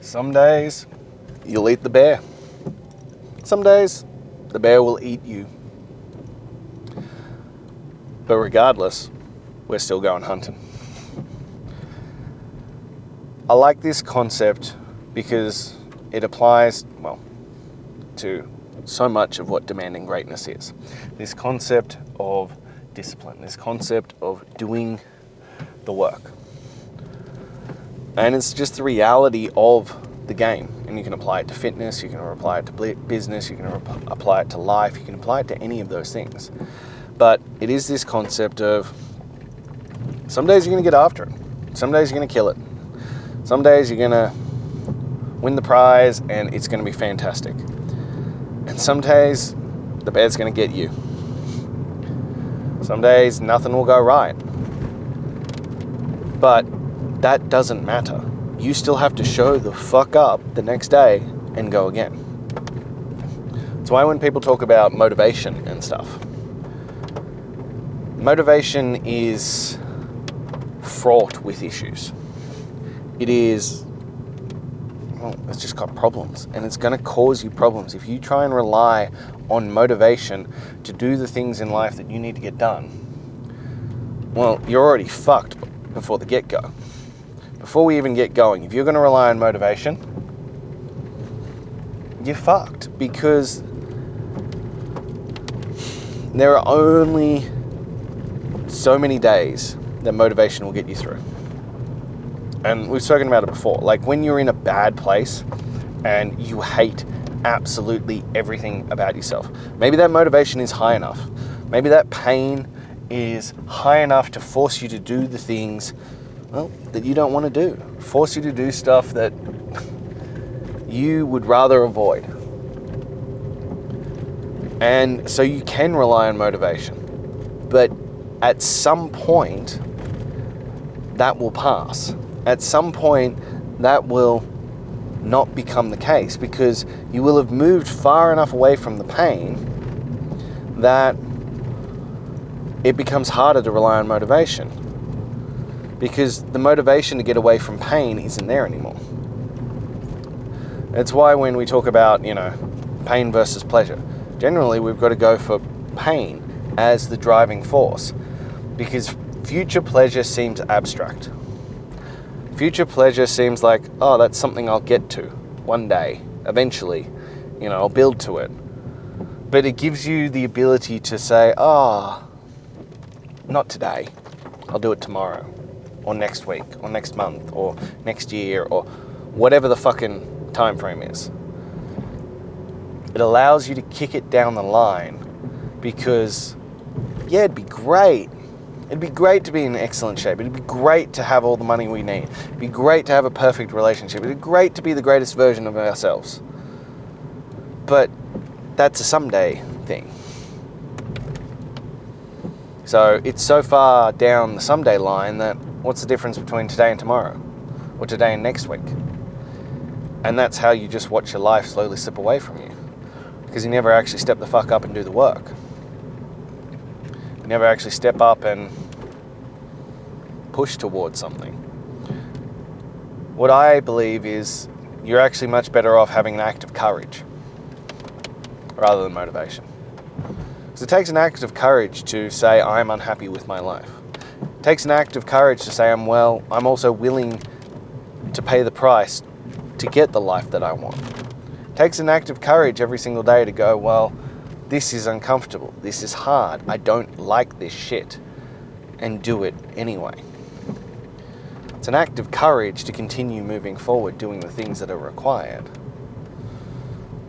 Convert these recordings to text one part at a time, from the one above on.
Some days you'll eat the bear. Some days the bear will eat you. But regardless, we're still going hunting. I like this concept because it applies, well, to so much of what demanding greatness is. This concept of discipline, this concept of doing the work. And it's just the reality of the game. And you can apply it to fitness, you can apply it to business, you can apply it to life, you can apply it to any of those things. But it is this concept of some days you're going to get after it. Some days you're going to kill it. Some days you're going to win the prize and it's going to be fantastic. And some days the bear's going to get you. Some days nothing will go right. But that doesn't matter. You still have to show the fuck up the next day and go again. That's why when people talk about motivation and stuff, motivation is fraught with issues. It is, well, it's just got problems, and it's going to cause you problems. If you try and rely on motivation to do the things in life that you need to get done, well, you're already fucked before the get-go. Before we even get going, if you're going to rely on motivation, you're fucked, because there are only so many days that motivation will get you through. And we've spoken about it before. Like when you're in a bad place and you hate absolutely everything about yourself, maybe that motivation is high enough. Maybe that pain is high enough to force you to do the things, well, that you don't want to do. Force you to do stuff that you would rather avoid. And so you can rely on motivation. But at some point, that will pass. At some point, that will not become the case, because you will have moved far enough away from the pain that it becomes harder to rely on motivation, because the motivation to get away from pain isn't there anymore. It's why when we talk about, pain versus pleasure, generally we've got to go for pain as the driving force, because future pleasure seems abstract. Future pleasure seems like, oh, that's something I'll get to one day, eventually, I'll build to it. But it gives you the ability to say, not today, I'll do it tomorrow, or next week, or next month, or next year, or whatever the fucking time frame is. It allows you to kick it down the line, because, yeah, it'd be great. It'd be great to be in excellent shape. It'd be great to have all the money we need. It'd be great to have a perfect relationship. It'd be great to be the greatest version of ourselves. But that's a someday thing. So it's so far down the someday line that what's the difference between today and tomorrow? Or today and next week? And that's how you just watch your life slowly slip away from you. Because you never actually step the fuck up and do the work. You never actually step up and push towards something. What I believe is you're actually much better off having an act of courage rather than motivation. Because it takes an act of courage to say, I'm unhappy with my life. It takes an act of courage to say, I'm also willing to pay the price to get the life that I want. It takes an act of courage every single day to go, well, this is uncomfortable, this is hard, I don't like this shit, and do it anyway. It's an act of courage to continue moving forward, doing the things that are required.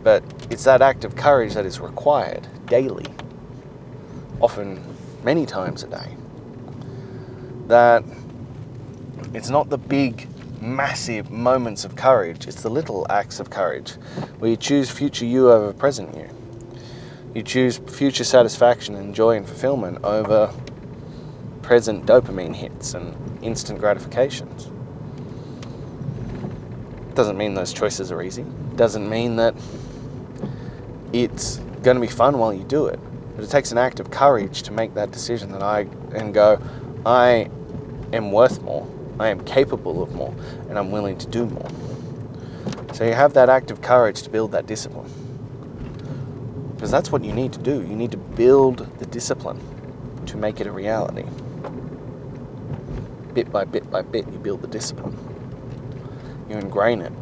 But it's that act of courage that is required daily, often many times a day. That it's not the big, massive moments of courage, it's the little acts of courage where you choose future you over present you. You choose future satisfaction and joy and fulfillment over present dopamine hits and instant gratifications. Doesn't mean those choices are easy. Doesn't mean that it's going to be fun while you do it. But it takes an act of courage to make that decision I am worth more, I am capable of more, and I'm willing to do more. So you have that act of courage to build that discipline. Because that's what you need to do. You need to build the discipline to make it a reality. Bit by bit by bit, you build the discipline. You ingrain it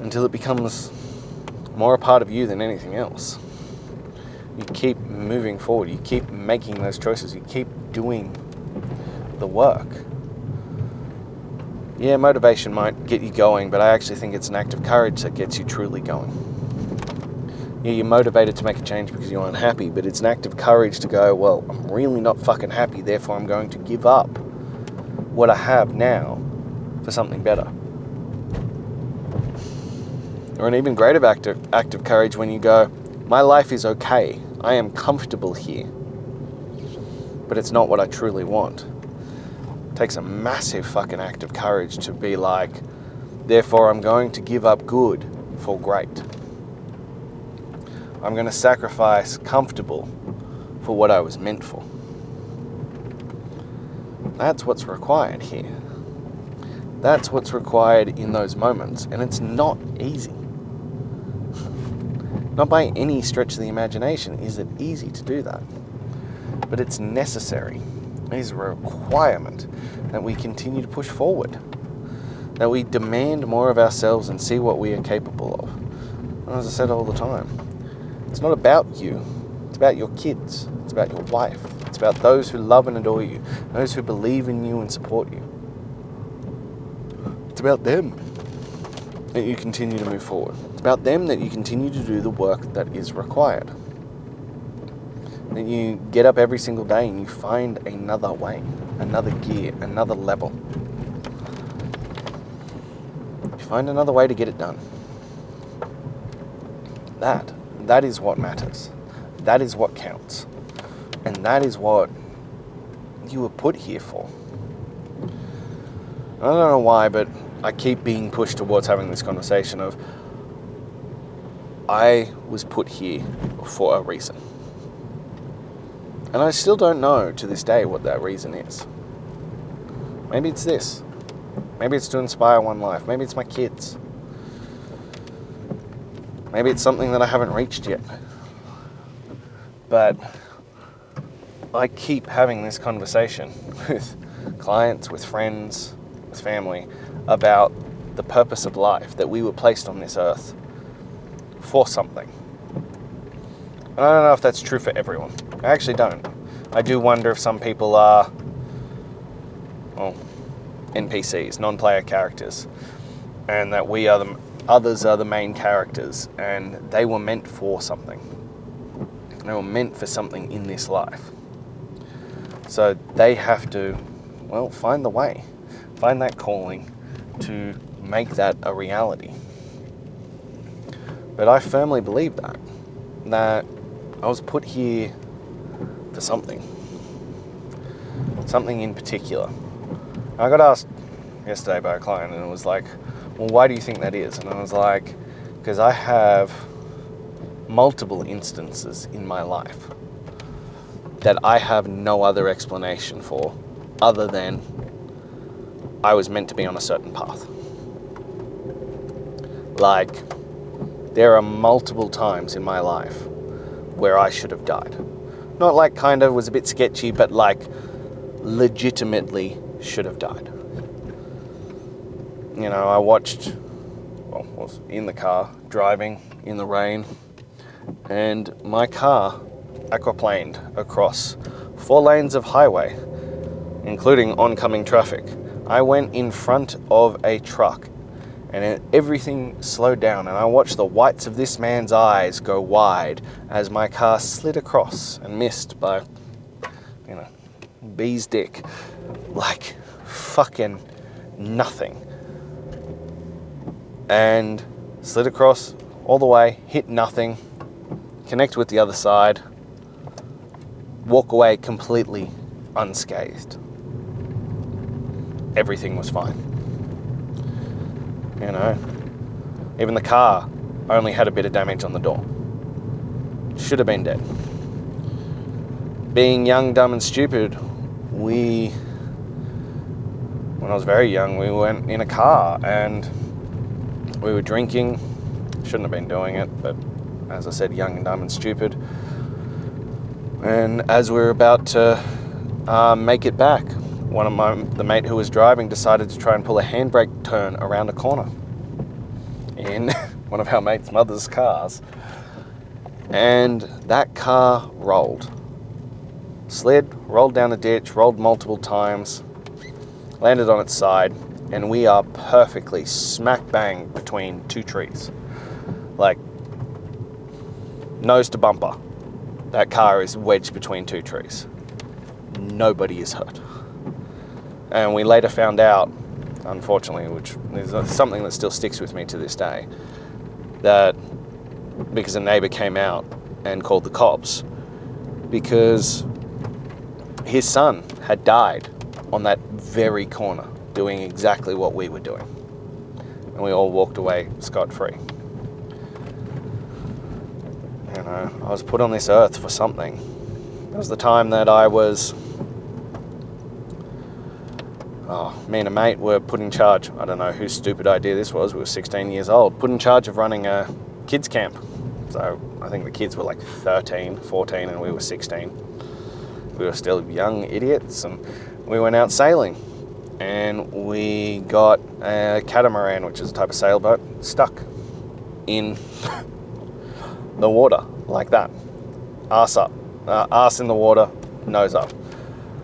until it becomes more a part of you than anything else. You keep moving forward. You keep making those choices. You keep doing the work. Yeah, motivation might get you going, but I actually think it's an act of courage that gets you truly going. Yeah, you're motivated to make a change because you're unhappy, but it's an act of courage to go, well, I'm really not fucking happy, therefore I'm going to give up what I have now for something better. Or an even greater act of courage when you go, my life is okay, I am comfortable here, but it's not what I truly want. It takes a massive fucking act of courage to be like, therefore I'm going to give up good for great. I'm going to sacrifice comfortable for what I was meant for. That's what's required here. That's what's required in those moments, and it's not easy. Not by any stretch of the imagination is it easy to do that. But it's necessary. It is a requirement that we continue to push forward. That we demand more of ourselves and see what we are capable of. And as I said all the time, it's not about you. It's about your kids. It's about your wife. It's about those who love and adore you. Those who believe in you and support you. It's about them that you continue to move forward. It's about them that you continue to do the work that is required. That you get up every single day and you find another way, another gear, another level. You find another way to get it done. That is what matters. That is what counts. And that is what you were put here for. I don't know why, but I keep being pushed towards having this conversation of, I was put here for a reason. And I still don't know to this day what that reason is. Maybe it's this. Maybe it's to inspire one life. Maybe it's my kids. Maybe it's something that I haven't reached yet. But I keep having this conversation with clients, with friends, with family, about the purpose of life, that we were placed on this earth for something. And I don't know if that's true for everyone. I actually don't. I do wonder if some people are, well, NPCs, non-player characters, and that we are others are the main characters, and they were meant for something. They were meant for something in this life. So they have to, well, find the way, find that calling to make that a reality. But I firmly believe that I was put here for something in particular. I got asked yesterday by a client, and it was like, well, why do you think that is? And I was like, because I have multiple instances in my life that I have no other explanation for other than I was meant to be on a certain path. Like, there are multiple times in my life where I should have died. Not like kind of was a bit sketchy, but like legitimately should have died. You know, I was in the car, driving in the rain, and my car aquaplaned across 4 lanes of highway, including oncoming traffic. I went in front of a truck, and everything slowed down, and I watched the whites of this man's eyes go wide as my car slid across and missed by, bee's dick. Like, fucking nothing. And slid across all the way, hit nothing, connect with the other side, walk away completely unscathed. Everything was fine. You know, even the car only had a bit of damage on the door. Should have been dead. Being young, dumb and stupid, when I was very young, we went in a car and We were drinking. Shouldn't have been doing it, but as I said, young and dumb and stupid. And as we were about to make it back, the mate who was driving decided to try and pull a handbrake turn around a corner in one of our mate's mother's cars. And that car rolled. Slid, rolled down a ditch, rolled multiple times, landed on its side, and we are perfectly smack bang between two trees. Like, nose to bumper. That car is wedged between two trees. Nobody is hurt. And we later found out, unfortunately, which is something that still sticks with me to this day, that because a neighbour came out and called the cops because his son had died on that very corner doing exactly what we were doing. And we all walked away scot-free. You know, I was put on this earth for something. It was the time that me and a mate were put in charge. I don't know whose stupid idea this was. We were 16 years old, put in charge of running a kids camp. So I think the kids were like 13, 14, and we were 16. We were still young idiots, and we went out sailing. And we got a catamaran, which is a type of sailboat, stuck in the water like that. Arse up. Arse in the water, nose up.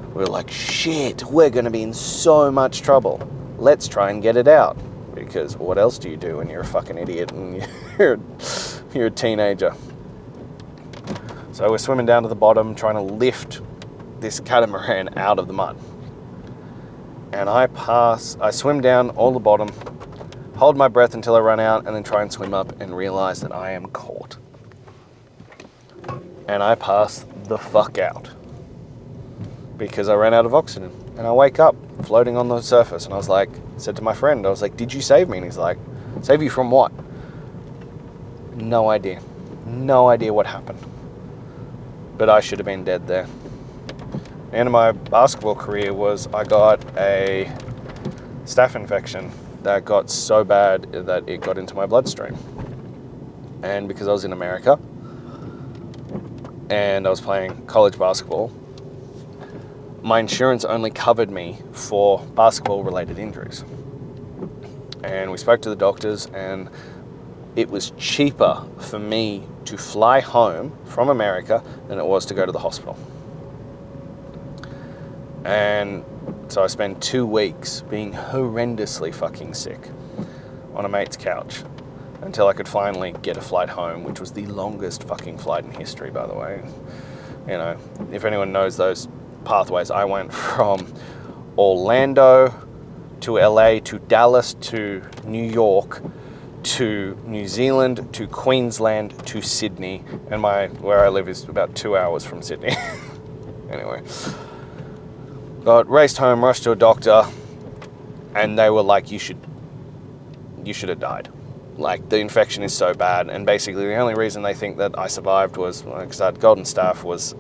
We were like, shit, we're going to be in so much trouble. Let's try and get it out. Because what else do you do when you're a fucking idiot and you're a teenager? So we're swimming down to the bottom, trying to lift this catamaran out of the mud. And I swim down all the bottom, hold my breath until I run out, and then try and swim up and realize that I am caught. And I pass the fuck out because I ran out of oxygen. And I wake up floating on the surface, and I said to my friend, I was like, did you save me? And he's like, save you from what? No idea. No idea what happened. But I should have been dead there. The end of my basketball career was I got a staph infection that got so bad that it got into my bloodstream. And because I was in America and I was playing college basketball, my insurance only covered me for basketball-related injuries. And we spoke to the doctors, and it was cheaper for me to fly home from America than it was to go to the hospital. And so I spent 2 weeks being horrendously fucking sick on a mate's couch until I could finally get a flight home, which was the longest fucking flight in history, by the way. You know, if anyone knows those pathways, I went from Orlando to LA to Dallas to New York to New Zealand to Queensland to Sydney, and where I live is about 2 hours from Sydney. Anyway, got raced home, rushed to a doctor, and they were like, you should have died. Like, the infection is so bad, and basically the only reason they think that I survived was because I had golden staph, was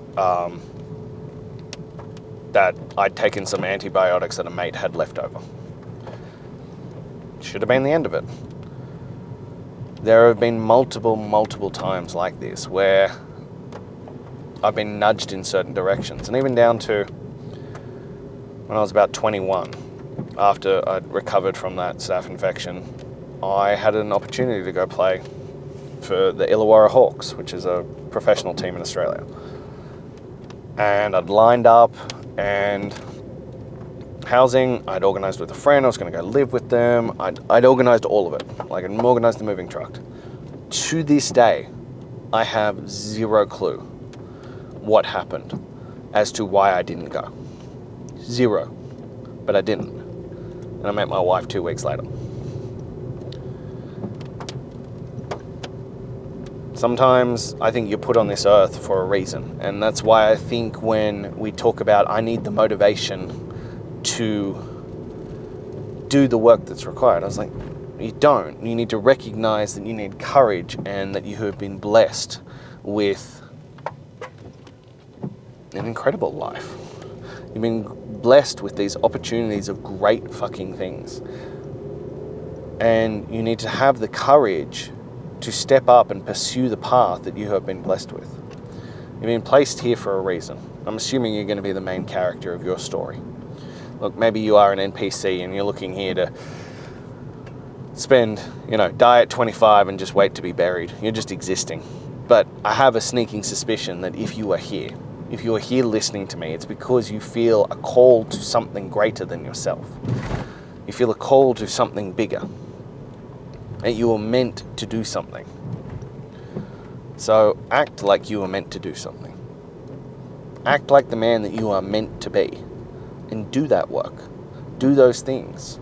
that I'd taken some antibiotics that a mate had left over. Should have been the end of it. There have been multiple times like this where I've been nudged in certain directions, and even down to when I was about 21, after I'd recovered from that staph infection, I had an opportunity to go play for the Illawarra Hawks, which is a professional team in Australia. And I'd lined up, and housing, I'd organised with a friend, I was going to go live with them, I'd organised all of it, like I'd organised the moving truck. To this day, I have zero clue what happened as to why I didn't go. Zero. But I didn't. And I met my wife 2 weeks later. Sometimes I think you're put on this earth for a reason. And that's why I think when we talk about I need the motivation to do the work that's required, I was like, you don't. You need to recognize that you need courage and that you have been blessed with an incredible life. You've been blessed with these opportunities of great fucking things. And you need to have the courage to step up and pursue the path that you have been blessed with. You've been placed here for a reason. I'm assuming you're going to be the main character of your story. Look, maybe you are an NPC and you're looking here to spend, die at 25 and just wait to be buried. You're just existing. But I have a sneaking suspicion that if you are here listening to me, it's because you feel a call to something greater than yourself. You feel a call to something bigger. That you are meant to do something. So act like you are meant to do something. Act like the man that you are meant to be. And do that work. Do those things.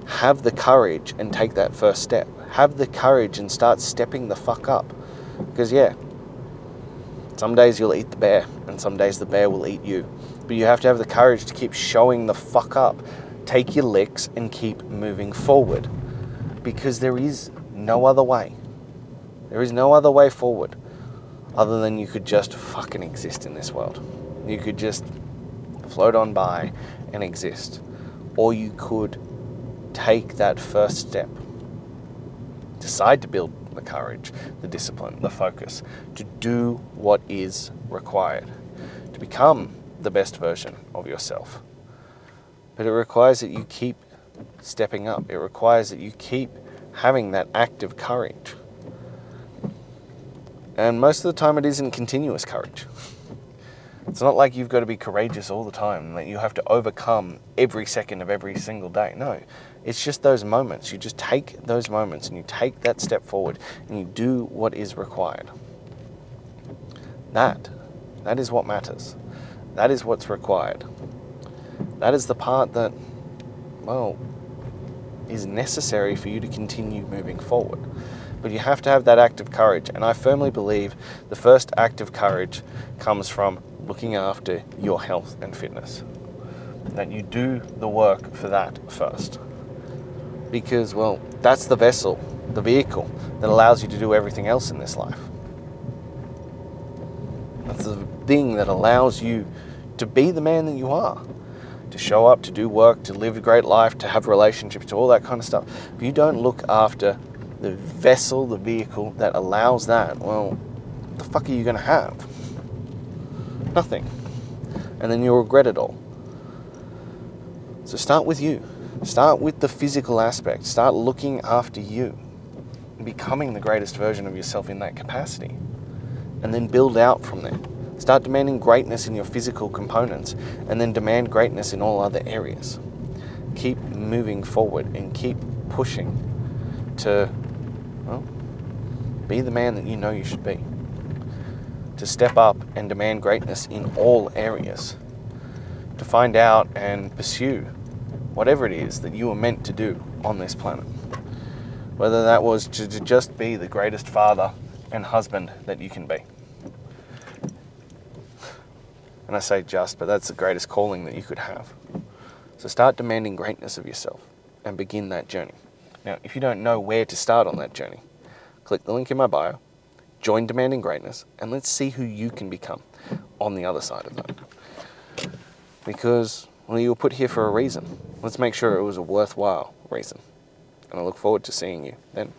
Have the courage and take that first step. Have the courage and start stepping the fuck up. Because some days you'll eat the bear, and some days the bear will eat you. But you have to have the courage to keep showing the fuck up. Take your licks and keep moving forward. Because there is no other way. There is no other way forward other than you could just fucking exist in this world. You could just float on by and exist. Or you could take that first step. Decide to build the courage, the discipline, the focus to do what is required to become the best version of yourself. But it requires that you keep stepping up. It requires that you keep having that active courage. And most of the time it isn't continuous courage. It's not like you've got to be courageous all the time, that you have to overcome every second of every single day. No, it's just those moments. You just take those moments and you take that step forward and you do what is required. That is what matters. That is what's required. That is the part that, is necessary for you to continue moving forward. But you have to have that act of courage. And I firmly believe the first act of courage comes from looking after your health and fitness. That you do the work for that first. Because, that's the vessel, the vehicle that allows you to do everything else in this life. That's the thing that allows you to be the man that you are. To show up, to do work, to live a great life, to have relationships, to all that kind of stuff. If you don't look after the vessel, the vehicle that allows that, what the fuck are you going to have? Nothing. And then you'll regret it all. So start with you. Start with the physical aspect. Start looking after you. And becoming the greatest version of yourself in that capacity. And then build out from there. Start demanding greatness in your physical components, and then demand greatness in all other areas. Keep moving forward and keep pushing to, be the man that you know you should be. To step up and demand greatness in all areas. To find out and pursue whatever it is that you were meant to do on this planet. Whether that was to just be the greatest father and husband that you can be. And I say just, but that's the greatest calling that you could have. So start demanding greatness of yourself and begin that journey. Now, if you don't know where to start on that journey, click the link in my bio, join Demanding Greatness, and let's see who you can become on the other side of that. Because, you were put here for a reason. Let's make sure it was a worthwhile reason. And I look forward to seeing you then.